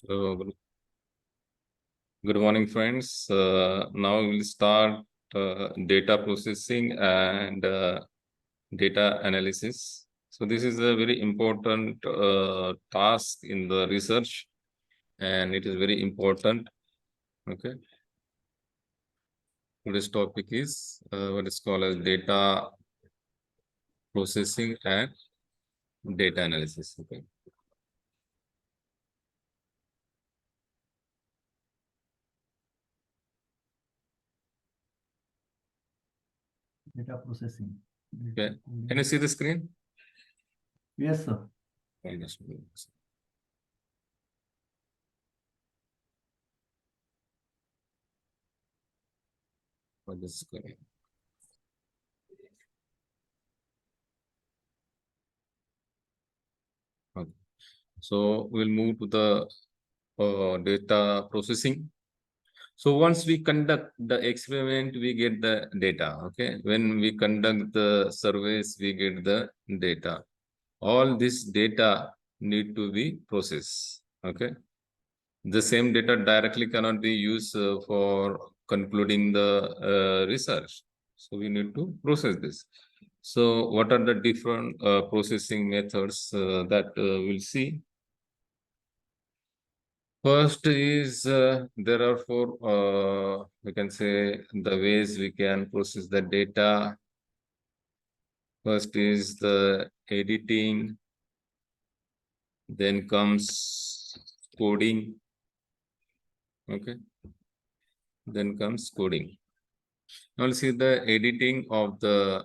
So, good morning, friends. Now we'll start data processing and data analysis. So, this is a very important task in the research, and it is very important. Okay. Today's topic is what is called as data processing and data analysis. Okay. Data processing. Okay. Can you see the screen? Yes, sir. What is screen? Okay. So we'll move to the data processing. So once we conduct the experiment, we get the data. Okay. When we conduct the surveys, we get the data. All this data need to be processed. Okay. The same data directly cannot be used for concluding the research. So we need to process this. So what are the different processing methods that we'll see? First is there are four, we can say, the ways we can process the data. First is the editing, then comes coding, okay, then comes coding. Now see the editing of the,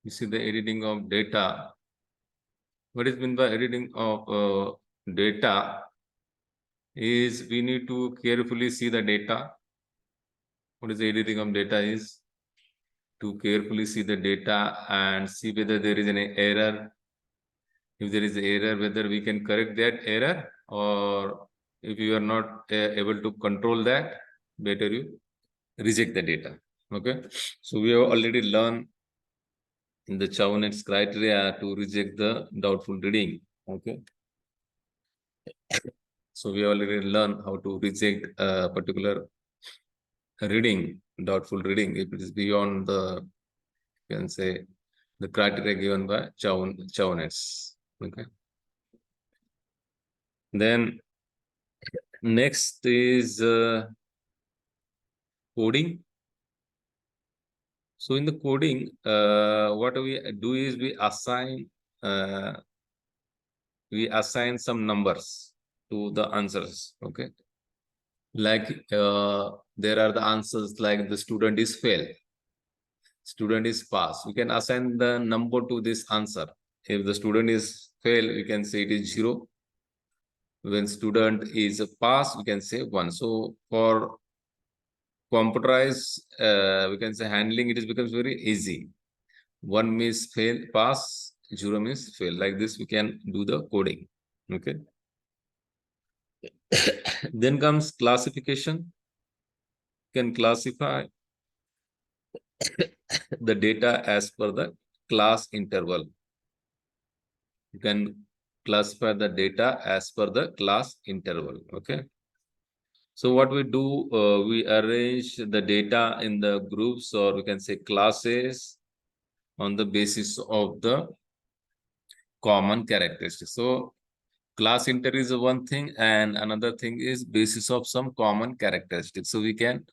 you see the editing of data. What is meant by editing of data is we need to carefully see the data. What is the editing of data is? To carefully see the data and see whether there is any error. If there is error, whether we can correct that error, or if you are not able to control that, better you reject the data. Okay. So we have already learned in the Chauvet's criteria to reject the doubtful reading. Okay. So we already learned how to reject a particular reading, doubtful reading, if it is beyond the, you can say, the criteria given by Chauvet's. Okay. Then next is coding. So in the coding, what we do is uh, we assign some numbers to the answers. Okay. Like there are the answers like the student is fail, student is pass. We can assign the number to this answer. If the student is fail, we can say it is 0. When student is a pass, we can say 1. So for computerized, we can say handling, it is becomes very easy. 1 means fail, pass, 0 means fail. Like this, we can do the coding. Okay. Then comes classification. You can classify the data as per the class interval. You can classify the data as per the class interval. Okay. So what we do, we arrange the data in the groups, or we can say classes, on the basis of the common characteristics. So class inter is one thing, and another thing is basis of some common characteristics. So we can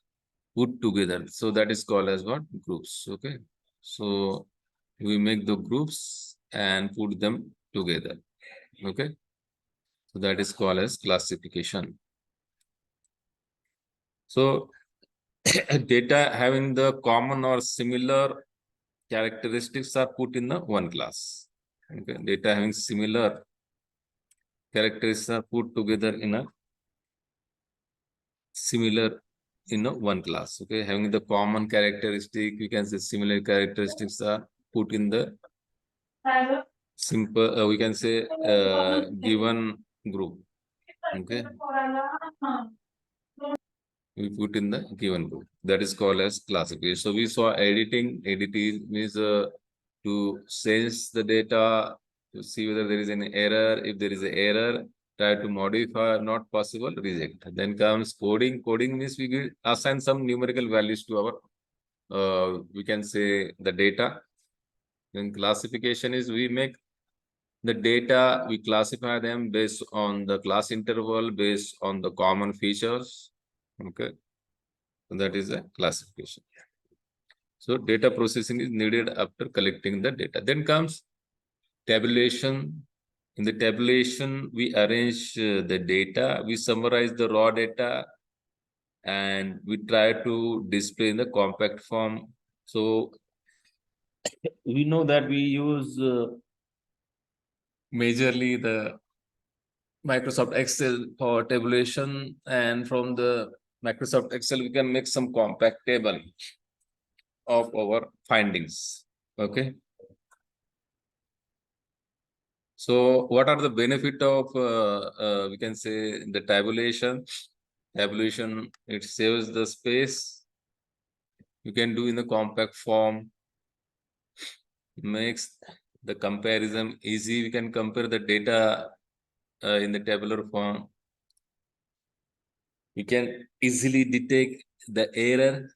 put together. So that is called as what? Groups. Okay. So we make the groups and put them together. Okay. So that is called as classification. So data having the common or similar characteristics are put in the one class. Okay. Data having similar characteristics are put together in a similar in a one class. Okay. Having the common characteristic, we can say similar characteristics are put in the simple, we can say given group. Okay. We put in the given group. That is called as classification. So we saw editing. Editing means to sense the data, to see whether there is any error. If there is an error, try to modify. Not possible, reject. Then comes coding. Coding means we will assign some numerical values to our, we can say, the data. Then classification is we make the data, we classify them based on the class interval, based on the common features. Okay. So that is a classification. So data processing is needed after collecting the data. Then comes tabulation. In the tabulation, we arrange the data, we summarize the raw data, and we try to display in the compact form. So we know that we use majorly the Microsoft Excel for tabulation, and from the Microsoft Excel, we can make some compact table of our findings. Okay. So what are the benefit of, we can say, the tabulation? Tabulation, it saves the space. You can do in the compact form, makes the comparison easy. We can compare the data in the tabular form. We can easily detect the error,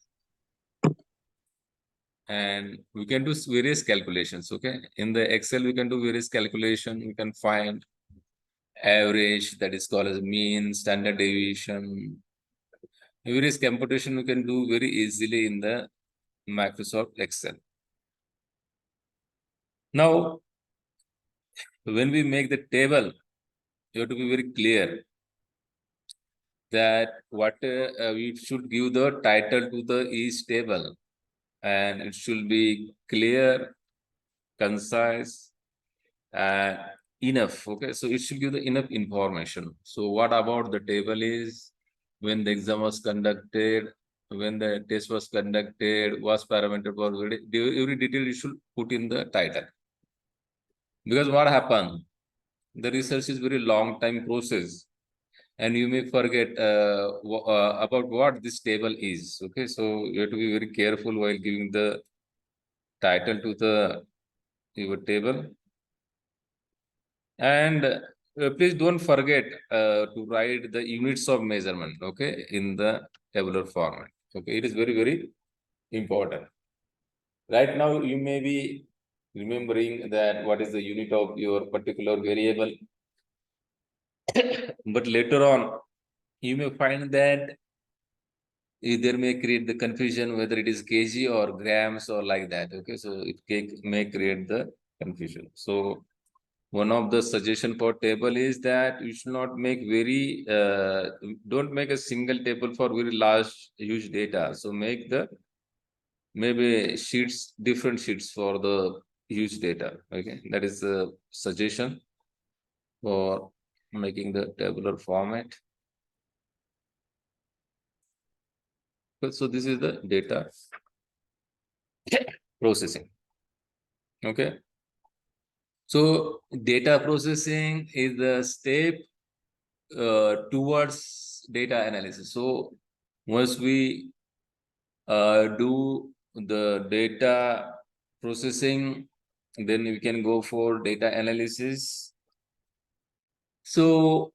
and we can do various calculations. Okay, in the Excel, we can do various calculation. We can find average, that is called as mean, standard deviation. Various computation we can do very easily in the Microsoft Excel. Now, when we make the table, you have to be very clear that what we should give the title to the each table, and it should be clear, concise, and enough. Okay, so it should give the enough information. So what about the table is, when the exam was conducted, when the test was conducted, was parameter for every detail you should put in the title. Because what happened, the research is very long time process, and you may forget about what this table is. Okay, so you have to be very careful while giving the title to the your table. And please don't forget to write the units of measurement, okay, in the tabular format. Okay, it is very, very important. Right now, you may be remembering that what is the unit of your particular variable, but later on, you may find that there may create the confusion whether it is kg or grams or like that. Okay, so it may create the confusion. So one of the suggestion for table is that you should not make very don't make a single table for very large huge data. So make the maybe sheets, different sheets for the huge data. Okay, that is a suggestion for making the tabular format. So this is the data processing. Okay, so data processing is the step towards data analysis. So once we do the data processing, then we can go for data analysis. So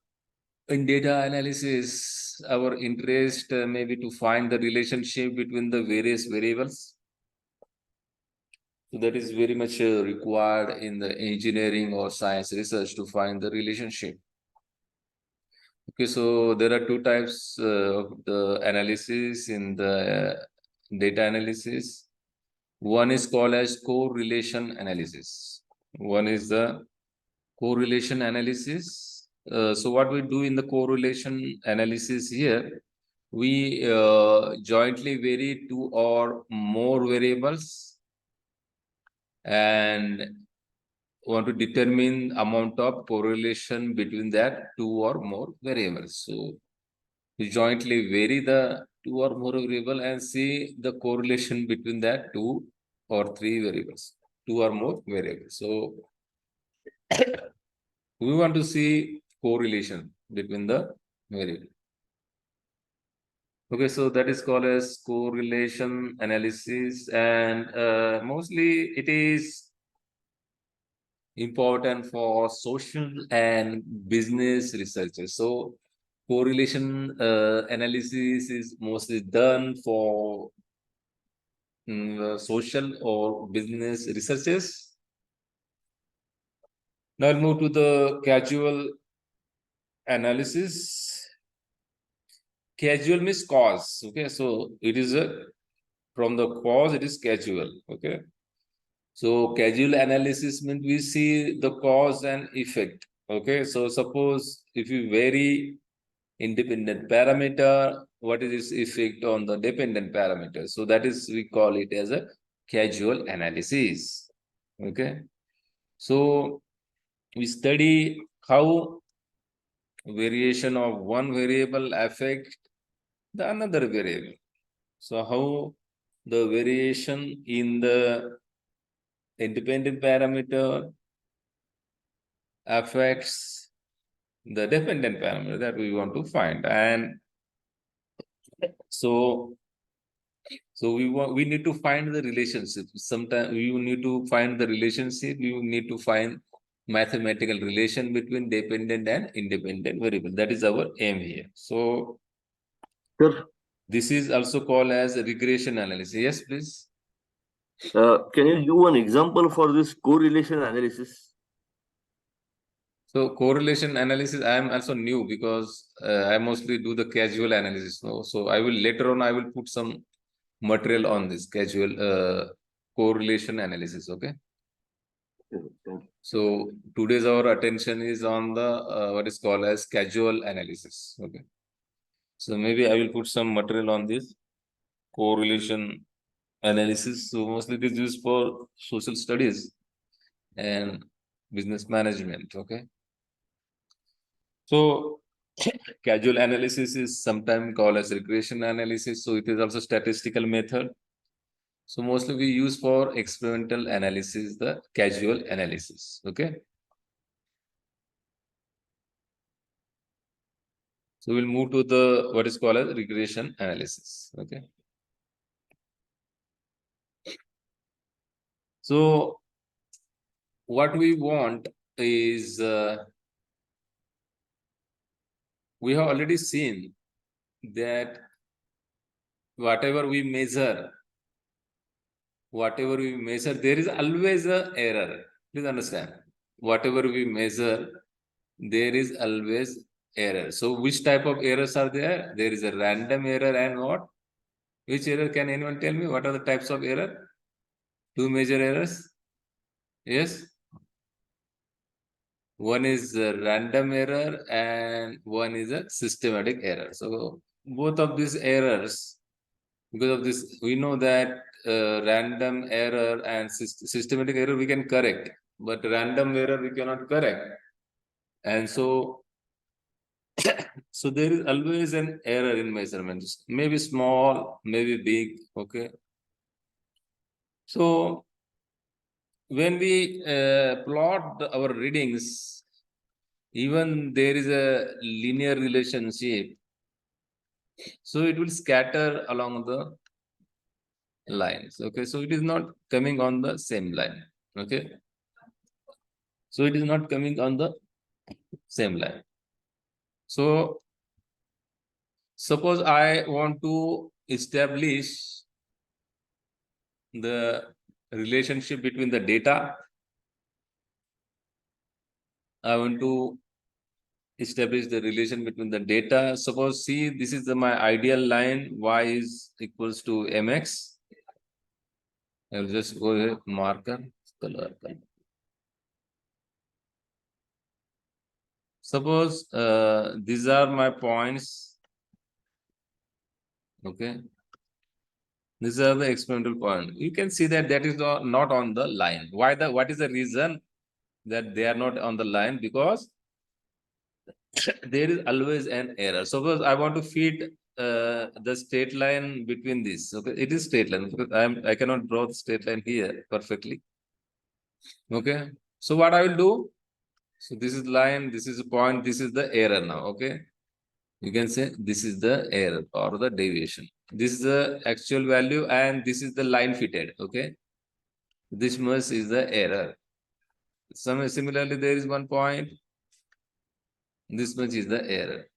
in data analysis, our interest may be to find the relationship between the various variables. So that is very much required in the engineering or science research to find the relationship. Okay, so there are two types of the analysis in the data analysis. One is called as correlation analysis. One is the correlation analysis. So what we do in the correlation analysis here, we jointly vary two or more variables and want to determine amount of correlation between that two or more variables. So we jointly vary the two or more variable and see the correlation between that two or three variables, two or more variables. So we want to see correlation between the variable. Okay, so that is called as correlation analysis, and mostly it is important for social and business researchers. So correlation analysis is mostly done for social or business researches. Now I'll move to the casual analysis. Casual means cause. Okay, so it is from the cause, it is casual. Okay, so casual analysis means we see the cause and effect. Okay, so suppose if you vary independent parameter, what is its effect on the dependent parameter? So that is, we call it as a casual analysis. Okay, so we study how variation of one variable affect the another variable. So how the variation in the independent parameter affects the dependent parameter that we want to find. And so we need to find the relationship. Sometimes you need to find the relationship, you need to find mathematical relation between dependent and independent variable. That is our aim here. So Sir, this is also called as regression analysis. Yes, please. can you give one example for this correlation analysis? So correlation analysis, I am also new because I mostly do the casual analysis. So I will later on, I will put some material on this casual correlation analysis. Okay. Thank you. So today's our attention is on the what is called as casual analysis. Okay. So maybe I will put some material on this correlation analysis. So mostly it is used for social studies and business management. Okay. So casual analysis is sometimes called as regression analysis. So it is also statistical method. So mostly we use for experimental analysis, the casual analysis. Okay. So we'll move to the what is called as regression analysis. Okay. So what we want is we have already seen that whatever we measure, there is always a error. Please understand. Whatever we measure, there is always error. So which type of errors are there? There is a random error and what? Which error? Can anyone tell me? What are the types of error? Two major errors. Yes. One is a random error and one is a systematic error. So both of these errors, because of this, we know that random error and systematic error we can correct, but random error we cannot correct. And so so there is always an error in measurements, maybe small, maybe big. Okay. So when we plot our readings, even there is a linear relationship, so it will scatter along the lines. Okay, so it is not coming on the same line. Okay, so it is not coming on the same line. So suppose I want to establish the relationship between the data. I want to establish the relation between the data. Suppose, see, this is my ideal line, y is equals to mx. I'll just go here, marker, color. Suppose these are my points. Okay. These are the experimental points. You can see that that is not on the line. What is the reason that they are not on the line? Because there is always an error. Suppose I want to feed the straight line between these. Okay, it is straight line because I cannot draw the straight line here perfectly. Okay, so what I will do? So this is line, this is a point, this is the error now. Okay, you can say this is the error or the deviation. This is the actual value and this is the line fitted. Okay, this much is the error. Similarly, there is one point. This much is the error.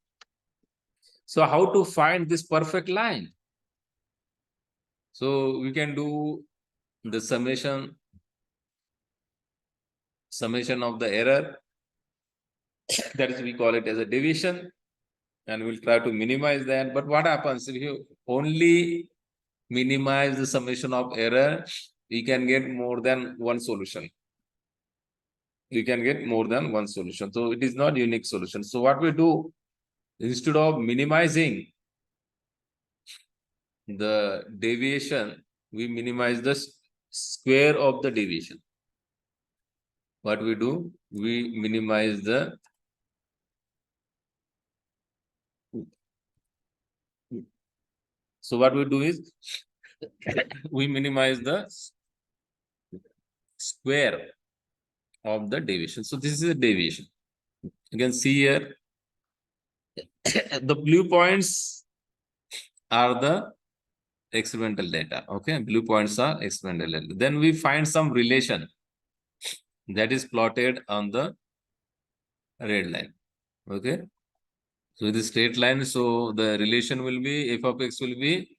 So how to find this perfect line? So we can do the summation of the error. That is, we call it as a deviation, and we'll try to minimize that. But what happens if you only minimize the summation of error? We can get more than one solution. You can get more than one solution. So it is not unique solution. So what we do, instead of minimizing the deviation, we minimize the square of the deviation. What we do, we minimize the so what we do is we minimize the square of the deviation. So this is a deviation. You can see here the blue points are the experimental data. Okay, blue points are experimental data. Then we find some relation that is plotted on the red line. Okay, so the straight line. So the relation will be f of x will be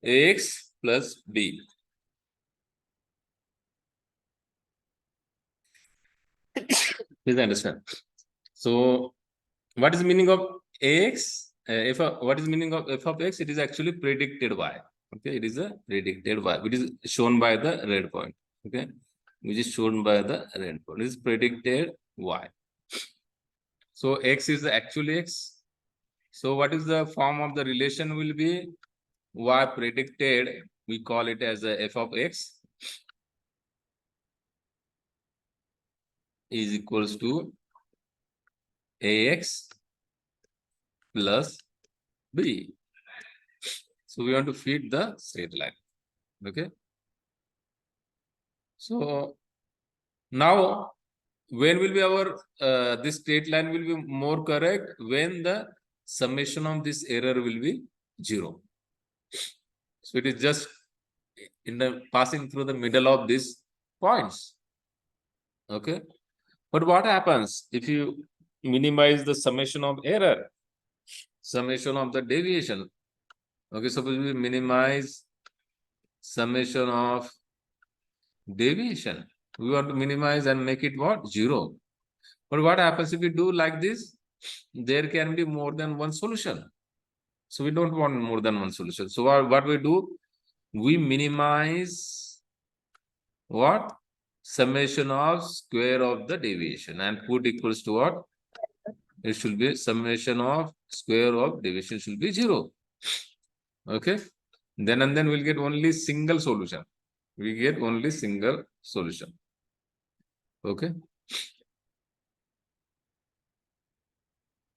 ax plus b. Please understand. So what is the meaning of ax? What is the meaning of f of x? It is actually predicted y. Okay, it is a predicted y, which is shown by the red point. Okay, which is shown by the red point. It is predicted y. So x is the actual x. So what is the form of the relation will be y predicted? We call it as a f of x is equals to ax plus b. So we want to feed the straight line. Okay. So now when will be our this straight line will be more correct? When the summation of this error will be 0. So it is just in the passing through the middle of these points. Okay. But what happens if you minimize the summation of error, summation of the deviation? Okay, suppose we minimize summation of deviation. We want to minimize and make it what? 0. But what happens if we do like this? There can be more than one solution. So we don't want more than one solution. So what we do? We minimize what? Summation of square of the deviation and put equals to what? It should be summation of square of deviation should be 0. Okay. Then and then we'll get only single solution. We get only single solution. Okay.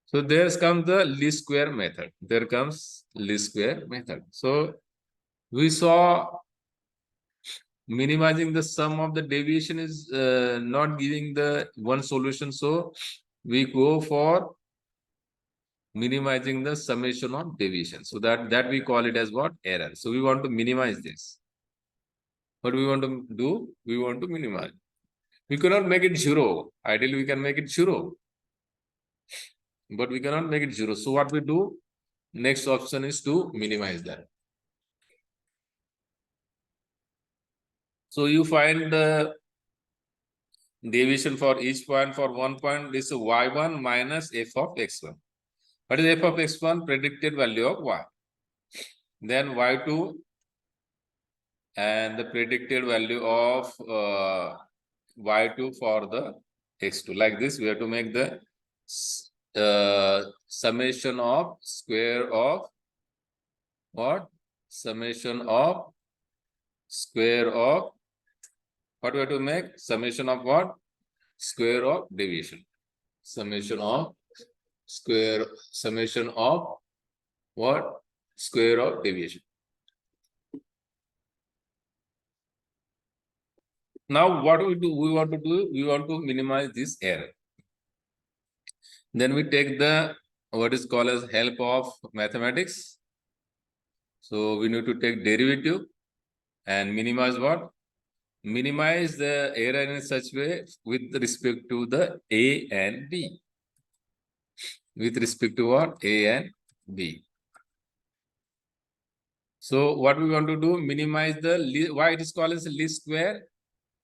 So there comes the least square method. There comes least square method. So we saw minimizing the sum of the deviation is not giving the one solution. So we go for minimizing the summation of deviation. So that we call it as what? Error. So we want to minimize this. What we want to do? We want to minimize. We cannot make it 0. Ideally, we can make it 0. But we cannot make it 0. So what we do? Next option is to minimize that. So you find the deviation for each point. For one point, this is y1 minus f of x1. What is f of x1? Predicted value of y. Then y2 and the predicted value of y2 for the x2. Like this, we have to make the summation of square of what? Summation of square of what we have to make? Summation of what? Square of deviation. Summation of what? Square of deviation. Now what we do? We want to minimize this error. Then we take the what is called as help of mathematics. So we need to take derivative and minimize what? minimize the error in such way with respect to the A and B. With respect to what? A and B. So what we want to do, minimize the, why it is called as least square?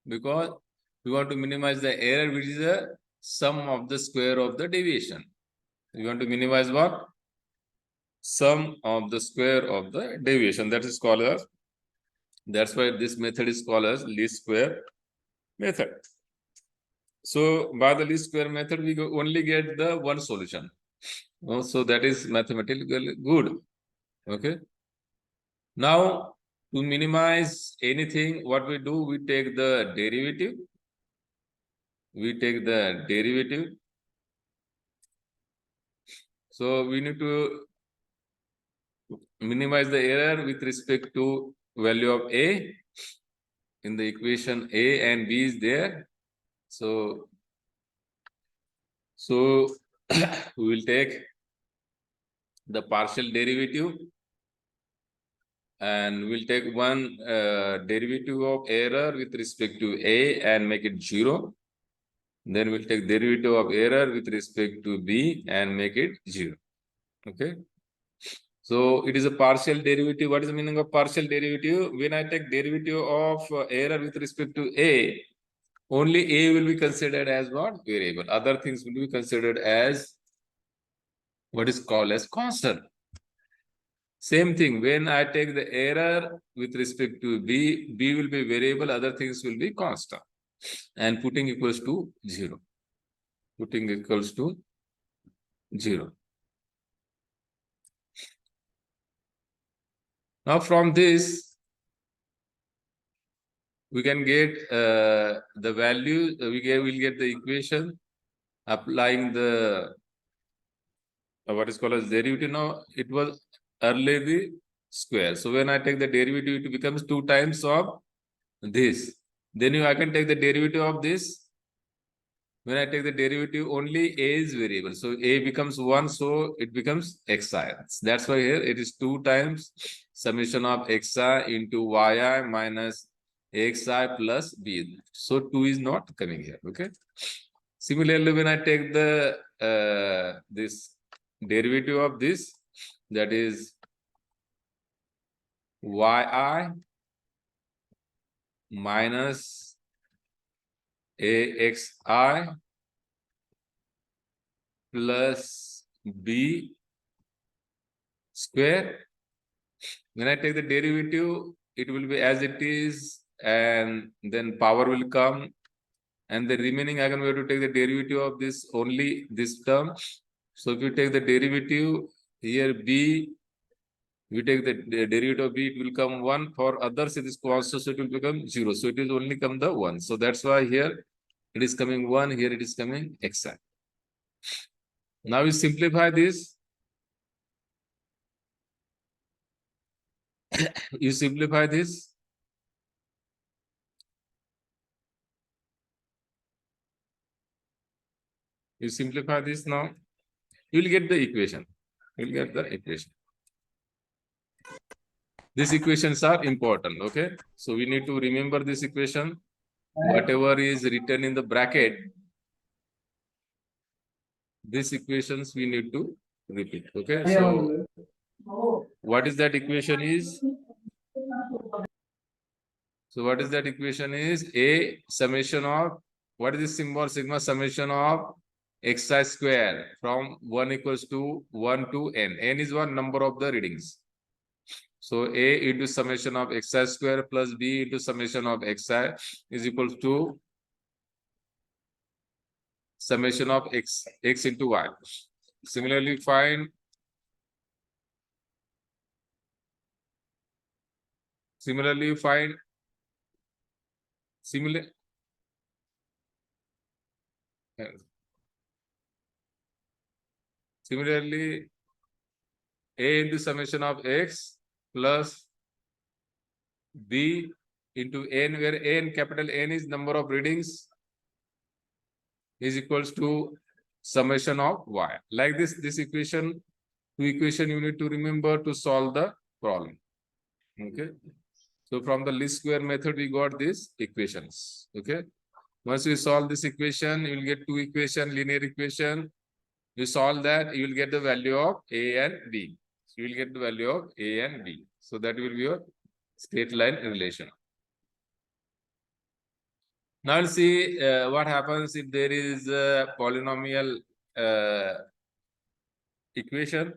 Because we want to minimize the error, which is the sum of the square of the deviation. We want to minimize what? Sum of the square of the deviation. That is called as, that's why this method is called as least square method. So by the least square method, we only get the one solution. So that is mathematically good. Okay. Now, to minimize anything, what we do, we take the derivative. We take the derivative. So we need to minimize the error with respect to value of A. In the equation, A and B is there. So we will take the partial derivative, and we'll take one derivative of error with respect to A and make it 0. Then we'll take derivative of error with respect to B and make it 0. Okay. So it is a partial derivative. What is the meaning of partial derivative? When I take derivative of error with respect to A, only A will be considered as what? Variable. Other things will be considered as what is called as constant. Same thing, when I take the error with respect to B, B will be variable, other things will be constant. And putting equals to 0. Putting equals to 0. Now from this, we can get the value, we'll get the equation applying the what is called as derivative. Now it was earlier the square. So when I take the derivative, it becomes 2 times of this. Then I can take the derivative of this. When I take the derivative, only A is variable. So A becomes 1, so it becomes xi. That's why here it is 2 times summation of xi into yi minus xi plus b. So 2 is not coming here. Okay. Similarly, when I take the this derivative of this, that is yi minus axi plus b square. When I take the derivative, it will be as it is, and then power will come, and the remaining again we have to take the derivative of this, only this term. So if you take the derivative here b, we take the derivative of b, it will come 1. For others it is constant, so it will become 0. So it will only come the 1. So that's why here it is coming 1, here it is coming xi. Now we simplify this. You simplify this. You simplify this now. You will get the equation. You will get the equation. These equations are important. Okay. So we need to remember this equation. Whatever is written in the bracket, these equations we need to repeat. Okay. So what is that equation is? So what is that equation is? A summation of, what is this symbol? Sigma summation of xi square from 1 equals to 1 to n. N is one number of the readings. So A into summation of xi square plus B into summation of xi is equal to summation of x into y. Similarly, find similarly A into summation of x plus B into n, where n, capital N is number of readings, is equals to summation of y. Like this equation, two equation you need to remember to solve the problem. Okay. So from the least square method, we got these equations. Okay. Once you solve this equation, you will get two equation, linear equation. You solve that, you will get the value of A and B. You will get the value of A and B. So that will be your straight line relation. Now let's see what happens if there is a polynomial equation.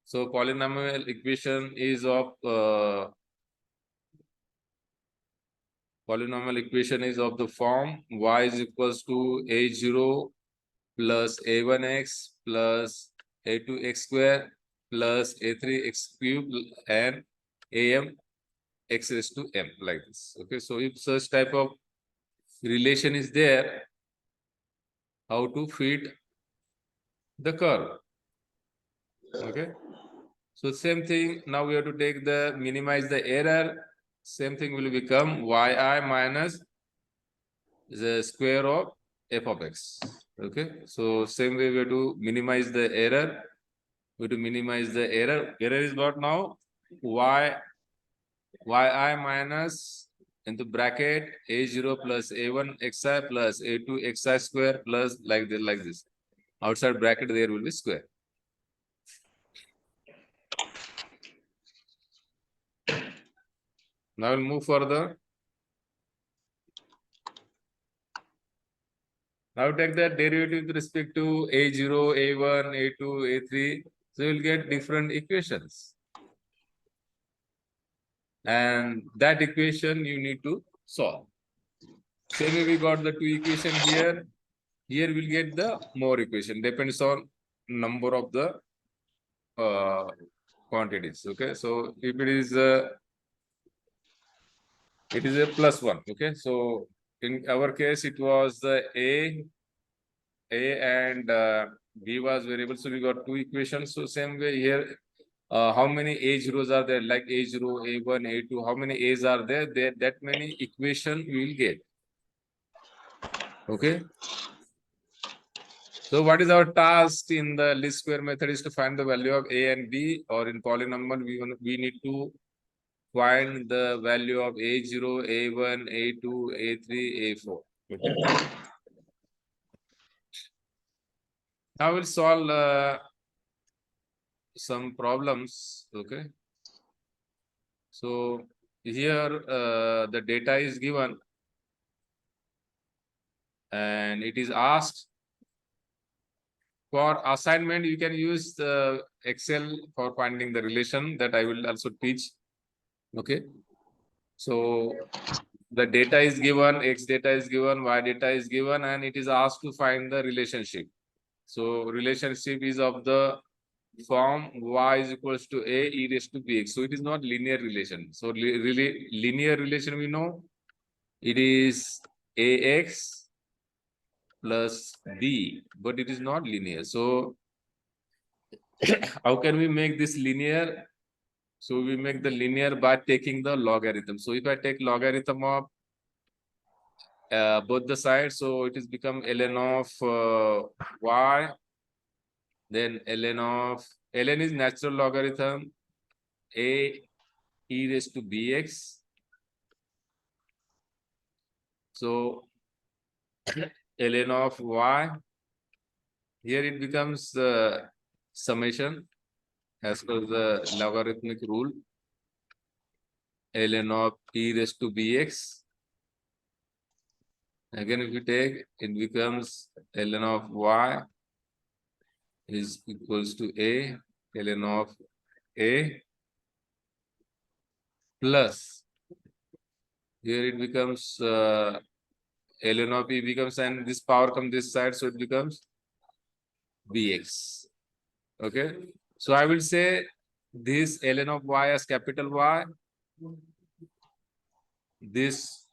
So polynomial equation is of the form y is equals to a0 plus a1x plus a2x square plus a3x cube and am x raised to m, like this. Okay, so if such type of relation is there, how to fit the curve? Okay, so same thing. Now we have to take the minimize the error. Same thing will become yi minus the square of f of x. Okay, so same way we have to minimize the error. We have to minimize the error. Error is what now? Yi minus into bracket a0 plus a1 xi plus a2 xi square plus like this. Outside bracket there will be square. Now we'll move further. Now take the derivative with respect to a0, a1, a2, a3. So you'll get different equations. And that equation you need to solve. Same way we got the two equation here. Here we'll get the more equation. Depends on number of the quantities. Okay, so if it is a +1. Okay, so in our case it was the a and b was variable, so we got two equations. So same way here, how many a zeros are there? Like a0, a1, a2. How many a's are there? That many equation we will get. Okay. So what is our task in the least square method is to find the value of a and b, or in polynomial we need to find the value of a0, a1, a2, a3, a4. Okay. Now we'll solve some problems. Okay. So here the data is given and it is asked. For assignment, you can use the Excel for finding the relation that I will also teach. Okay. So the data is given, X data is given, Y data is given, and it is asked to find the relationship. So relationship is of the form y is equals to a e raised to bx. So it is not linear relation. So really linear relation we know it is ax plus b, but it is not linear. So how can we make this linear? So we make the linear by taking the logarithm. So if I take logarithm of both the sides, so it is become ln of y, then ln is natural logarithm a e raised to bx. So ln of y, here it becomes summation as per the logarithmic rule, ln of e raised to bx. Again, if you take, it becomes ln of y is equals to a ln of a plus, here it becomes ln of e becomes, and this power comes this side, so it becomes bx. Okay, so I will say this ln of y as capital Y, this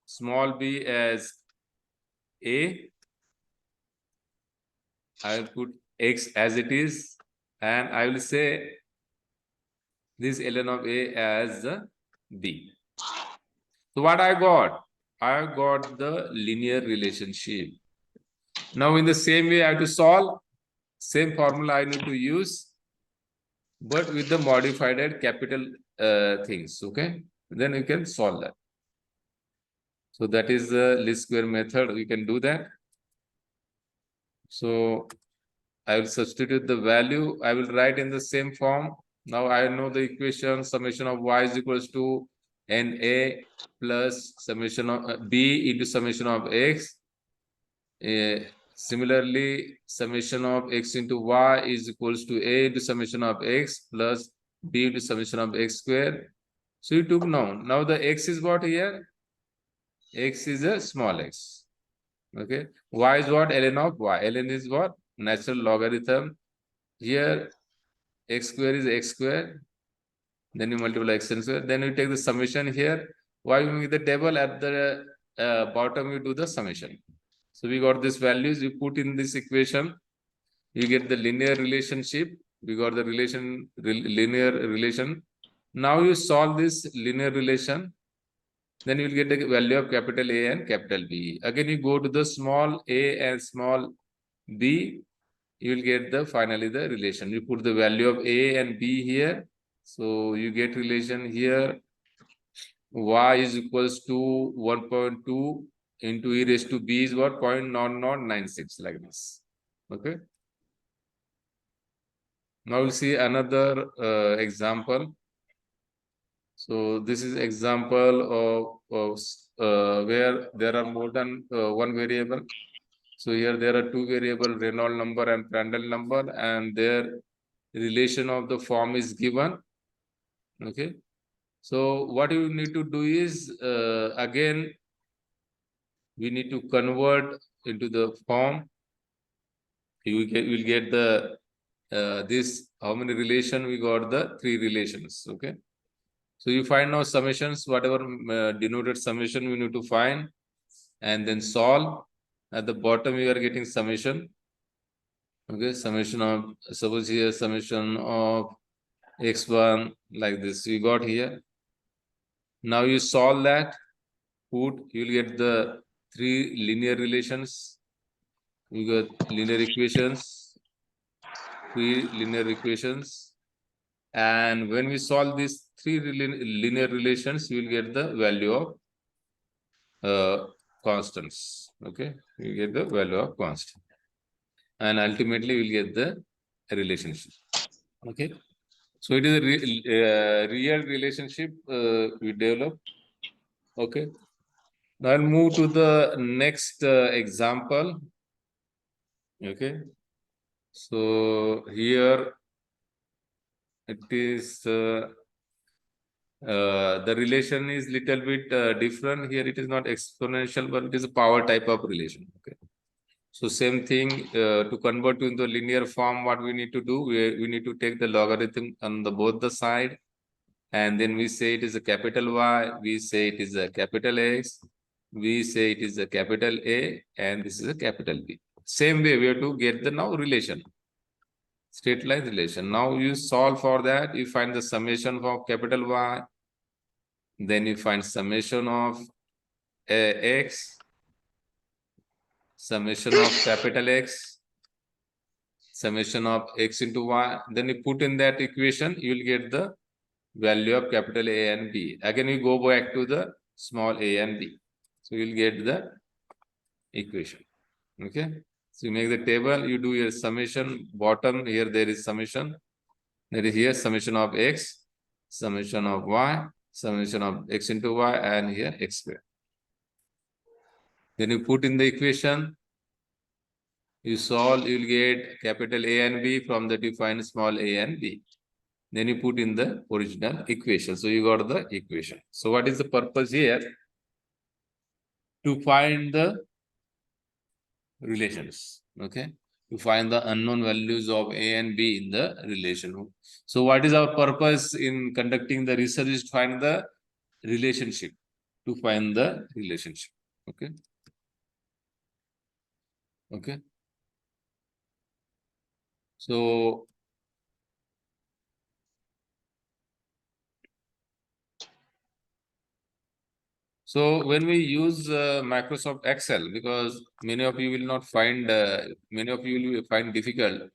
small b as a, I will put x as it is, and I will say this ln of a as b. So what I got? I got the linear relationship. Now in the same way I have to solve, same formula I need to use. but with the modified capital things. Okay, then you can solve that. So that is the least square method. We can do that. So I will substitute the value. I will write in the same form. Now I know the equation summation of y is equals to NA plus summation of B into summation of X. Similarly, summation of X into Y is equals to A into summation of X plus B into summation of X square. So you took now. Now the X is what here? X is a small x. Okay. Y is what? Ln of Y. Ln is what? Natural logarithm. Here, x square is x square. Then you multiply x square. Then you take the summation here. Why you make the table at the bottom? You do the summation. So we got these values. You put in this equation. You get the linear relationship. We got the linear relation. Now you solve this linear relation. Then you will get the value of capital A and capital B. Again, you go to the small a and small b. You will get the finally the relation. You put the value of A and B here. So you get relation here. Y is equals to 1.2 into e raised to b is what? 0.0096 like this. Okay. Now we'll see another example. So this is example of where there are more than one variable. So here there are two variable, Reynolds number and Prandtl number, and their relation of the form is given. Okay. So what you need to do is again we need to convert into the form. You will get the this how many relation we got the three relations. Okay. So you find now summations, whatever denoted summation we need to find and then solve. At the bottom you are getting summation. Okay, summation of, suppose here summation of x1 like this we got here. Now you solve that, you will get the three linear relations. You got linear equations, three linear equations. And when we solve these three linear relations, you will get the value of constants. Okay, you get the value of constant. And ultimately, we will get the relationship. Okay. So it is a real relationship we develop. Okay. Now I'll move to the next example. Okay. So here it is the relation is little bit different. Here it is not exponential, but it is a power type of relation. Okay. So same thing to convert into linear form. What we need to do? We need to take the logarithm on the both the side, and then we say it is a capital Y. We say it is a capital X. We say it is a capital A, and this is a capital B. Same way we have to get the now relation. Straight line relation. Now you solve for that. You find the summation of capital Y. Then you find summation of X, summation of capital X, summation of X into Y. Then you put in that equation, you will get the value of capital A and B. Again, you go back to the small a and b. So you will get the equation. Okay. So you make the table, you do your summation, bottom, here there is summation. There is here summation of X, summation of Y, summation of X into Y, and here X square. Then you put in the equation, you solve, you will get capital A and B from the defined small a and b. Then you put in the original equation. So you got the equation. So what is the purpose here? To find the relations. Okay. To find the unknown values of A and B in the relation. So what is our purpose in conducting the research is to find the relationship. To find the relationship. Okay. Okay. So when we use Microsoft Excel, because many of you will not find, many of you will find difficult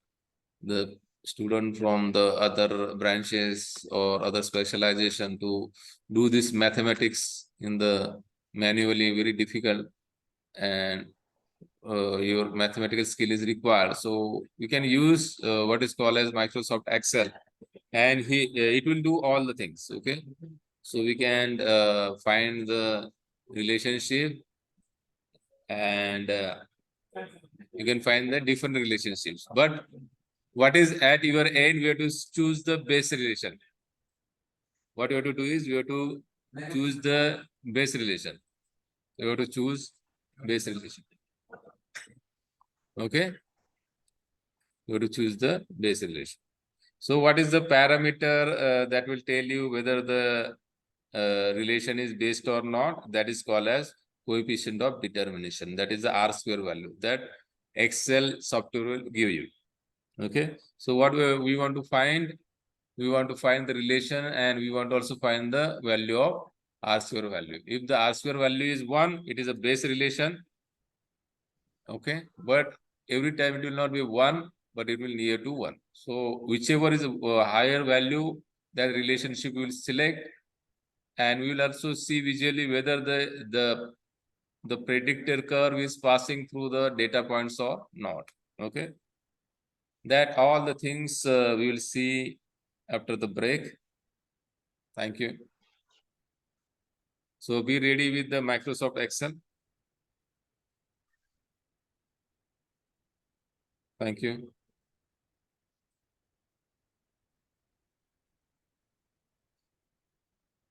the student from the other branches or other specialization to do this mathematics in the manually very difficult, and your mathematical skill is required. So you can use what is called as Microsoft Excel, and it will do all the things. Okay, so we can find the relationship, and you can find the different relationships. But what is at your end, we have to choose the base relation. What you have to do is you have to choose the base relation. You have to choose base relation. Okay, you have to choose the base relation. So what is the parameter that will tell you whether the relation is based or not? That is called as coefficient of determination. That is the R square value that Excel software will give you. Okay, so what we want to find? We want to find the relation, and we want to also find the value of R square value. If the R square value is 1, it is a base relation. Okay, but every time it will not be 1, but it will near to 1. So whichever is a higher value, that relationship we will select, and we will also see visually whether the predicted curve is passing through the data points or not. Okay, that all the things we will see after the break. Thank you. So be ready with the Microsoft Excel. Thank you.